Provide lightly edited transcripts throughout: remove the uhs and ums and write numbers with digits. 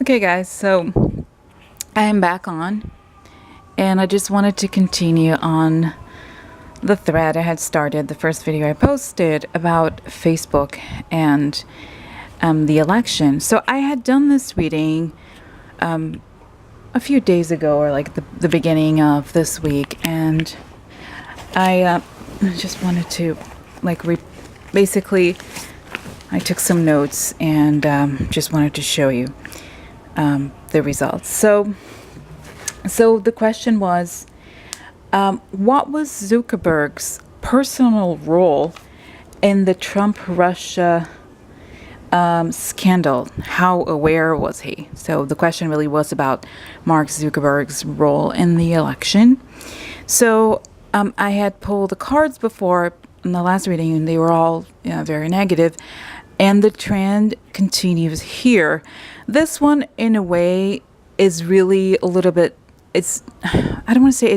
Okay, guys, so I am back on, and I just wanted to continue on the thread I had started, the first video I posted about Facebook and the election. So I had done this reading a few days ago, or like the beginning of this week, and I just wanted to basically I took some notes and just wanted to show you the results. So the question was, what was Zuckerberg's personal role in the Trump-Russia scandal? How aware was he? So the question really was about Mark Zuckerberg's role in the election. So I had pulled the cards before in the last reading, and they were all very negative. And the trend continues here. This one, in a way, is really a little bit, I don't want to say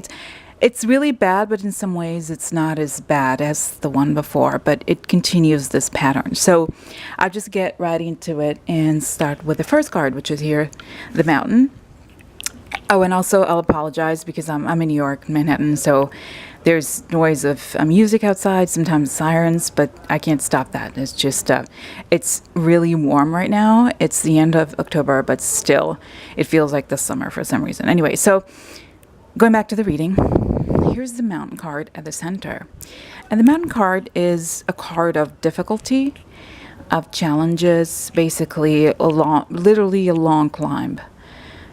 it's really bad, but in some ways it's not as bad as the one before, but it continues this pattern. So I'll just get right into it and start with the first card, which is here, the Mountain. Oh, and also I'll apologize because I'm in New York, Manhattan, so there's noise of music outside, sometimes sirens, but I can't stop that. It's just, it's really warm right now. It's the end of October, but still, it feels like the summer for some reason. Anyway, so going back to the reading, here's the Mountain card at the center. And the Mountain card is a card of difficulty, of challenges, basically literally a long climb.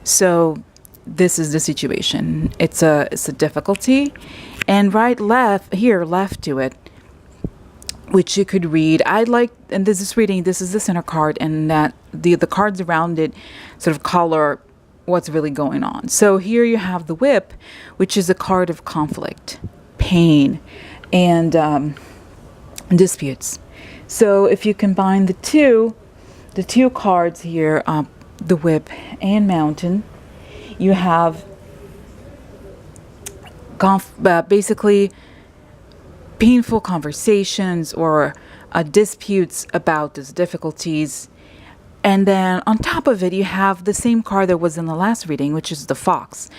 So this is the situation. It's a difficulty, and left to it, which you could read. And this is the center card, and that the cards around it sort of color what's really going on. So here you have the Whip, which is a card of conflict, pain, and disputes. So if you combine the two cards here, the Whip and Mountain, you have basically painful conversations or disputes about these difficulties. And then on top of it, you have the same card that was in the last reading, which is the Fox.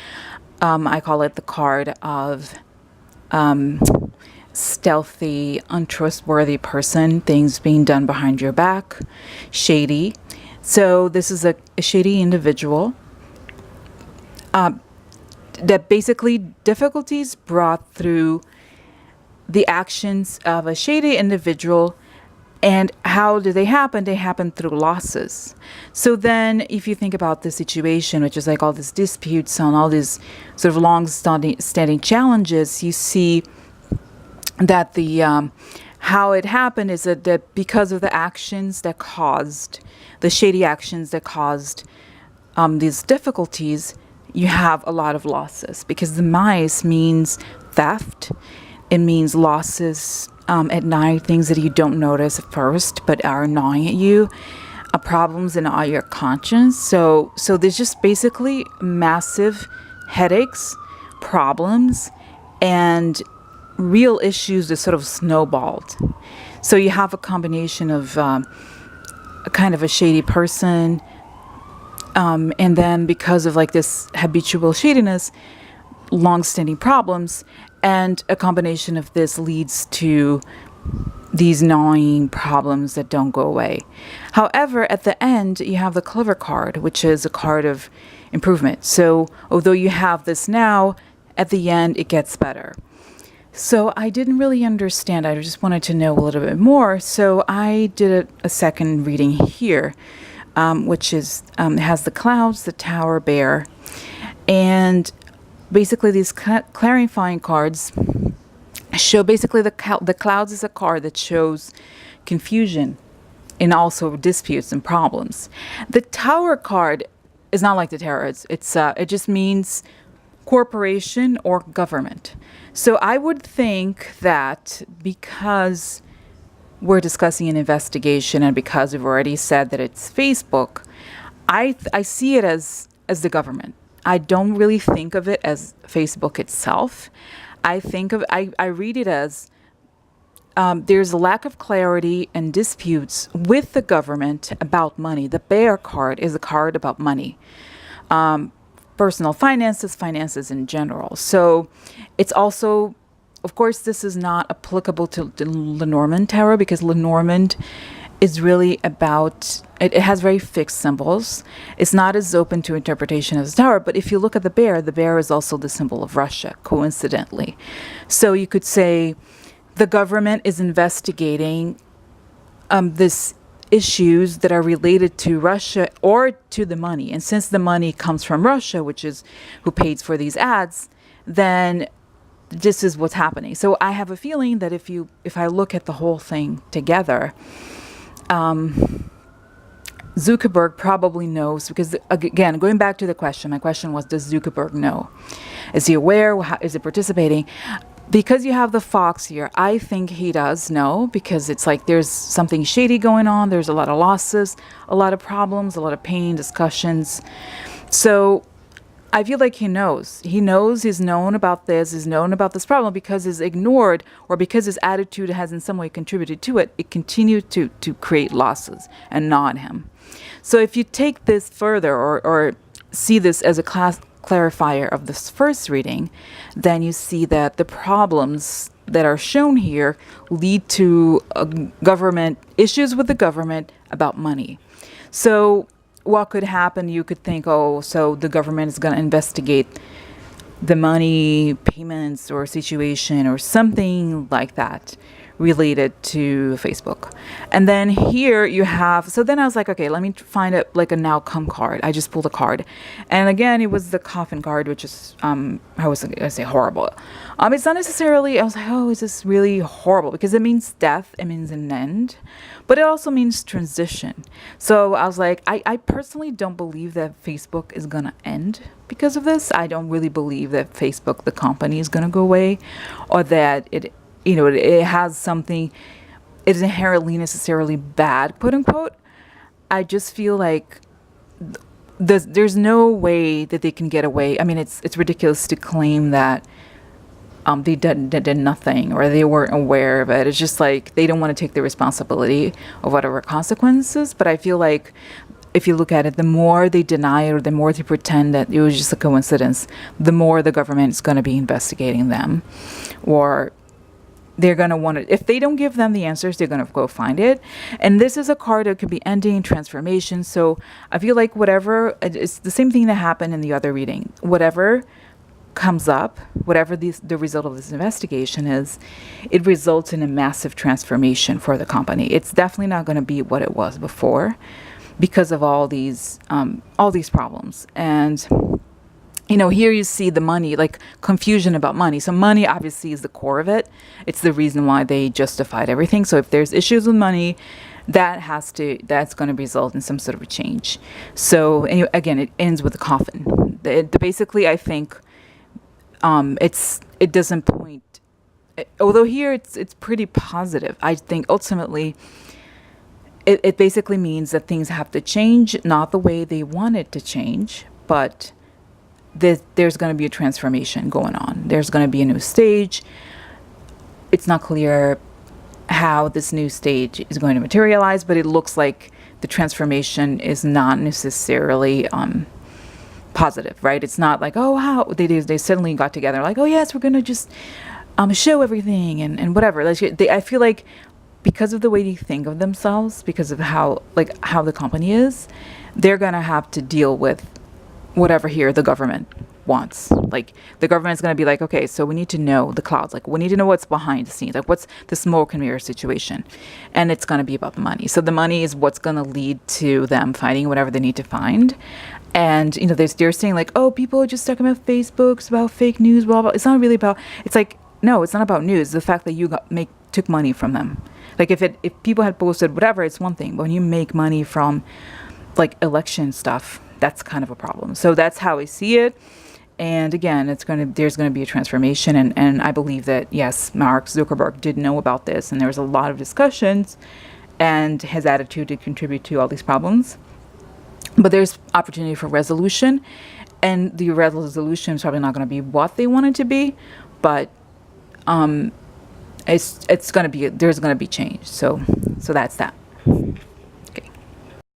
I call it the card of stealthy, untrustworthy person, things being done behind your back, shady. So this is a shady individual. That basically difficulties brought through the actions of a shady individual. And how do they happen? They happen through losses. So then if you think about the situation, which is like all these disputes and all these sort of long-standing challenges, you see that how it happened is that because of the actions that caused, the shady actions that caused these difficulties, you have a lot of losses, because the mice means theft. It means losses at night, things that you don't notice at first but are gnawing at you, problems in your conscience. So there's just basically massive headaches, problems, and real issues that sort of snowballed. So you have a combination of a kind of a shady person, and then because of like this habitual shadiness, long-standing problems, and a combination of this leads to these gnawing problems that don't go away. However, at the end, you have the Clever card, which is a card of improvement. So although you have this now, at the end, it gets better. So I didn't really understand. I just wanted to know a little bit more. So I did a second reading here, which is has the Clouds, the Tower, Bear, and basically these clarifying cards show basically the Clouds is a card that shows confusion and also disputes and problems. The Tower card is not like the Tarot. It just means corporation or government. So I would think that because we're discussing an investigation and because we've already said that it's Facebook, I see it as the government. I don't really think of it as Facebook itself. I read it as there's a lack of clarity and disputes with the government about money. The bear card is a card about money, personal finances, finances in general. So it's also, of course, this is not applicable to the Lenormand tarot, because Lenormand is really about, it has very fixed symbols. It's not as open to interpretation as the tower. But if you look at the bear is also the symbol of Russia, coincidentally. So you could say the government is investigating this issues that are related to Russia or to the money. And since the money comes from Russia, which is who pays for these ads, then this is what's happening. So I have a feeling that if I look at the whole thing together, Zuckerberg probably knows, because again, going back to the question, my question was, does Zuckerberg know? Is he aware? Is he participating? Because you have the fox here, I think he does know, because it's like there's something shady going on. There's a lot of losses, a lot of problems, a lot of pain, discussions. So I feel like he knows. He knows, he's known about this, he's known about this problem, because he's ignored, or because his attitude has in some way contributed to it. It continued to create losses and gnaw at him. So if you take this further, or see this as a clarifier of this first reading, then you see that the problems that are shown here lead to government issues with the government about money. So what could happen? You could think, oh, so the government is going to investigate the money payments or situation or something like that related to Facebook. And then here you have, so then I was like, okay, let me find a now come card. I just pulled a card. And again, it was the coffin card, which is, I was going to say horrible. It's not necessarily, I was like, oh, is this really horrible? Because it means death, it means an end, but it also means transition. So I was like, I personally don't believe that Facebook is going to end because of this. I don't really believe that Facebook, the company, is going to go away, or that it has something, it is inherently necessarily bad, quote unquote. I just feel like there's no way that they can get away. I mean, it's ridiculous to claim that they did nothing, or they weren't aware of it. It's just like they don't want to take the responsibility of whatever consequences. But I feel like if you look at it, the more they deny it, or the more they pretend that it was just a coincidence, the more the government is going to be investigating them, or they're going to want to, if they don't give them the answers, they're going to go find it. And this is a card that could be ending, transformation. So I feel like whatever, it's the same thing that happened in the other reading. Whatever comes up, whatever the result of this investigation is, it results in a massive transformation for the company. It's definitely not going to be what it was before, because of all these problems. And here you see the money, like confusion about money. So money obviously is the core of it. It's the reason why they justified everything. So if there's issues with money, that's going to result in some sort of a change. So anyway, again, it ends with a coffin. Basically, I think it doesn't point. Although here it's pretty positive. I think ultimately it basically means that things have to change, not the way they want it to change, but there's going to be a transformation going on. There's going to be a new stage. It's not clear how this new stage is going to materialize, but it looks like the transformation is not necessarily positive, right? It's not like, oh, how they suddenly got together, like, oh yes, we're going to just show everything and whatever. I feel like because of the way they think of themselves, because of how the company is, they're going to have to deal with whatever here the government wants. Like the government's going to be like, okay, so we need to know the clouds. Like we need to know what's behind the scenes. Like what's the smoke and mirror situation. And it's going to be about the money. So the money is what's going to lead to them finding whatever they need to find. And, they're saying like, oh, people are just talking about Facebook, it's about fake news, blah, blah. It's not really about, it's like, no, it's not about news. The fact that you took money from them. Like if people had posted whatever, it's one thing. But when you make money from like election stuff, that's kind of a problem. So that's how I see it. And again, there's going to be a transformation. And I believe that, yes, Mark Zuckerberg did know about this. And there was a lot of discussions. And his attitude did contribute to all these problems. But there's opportunity for resolution. And the resolution is probably not going to be what they want it to be. But it's going to be, there's going to be change. So that's that.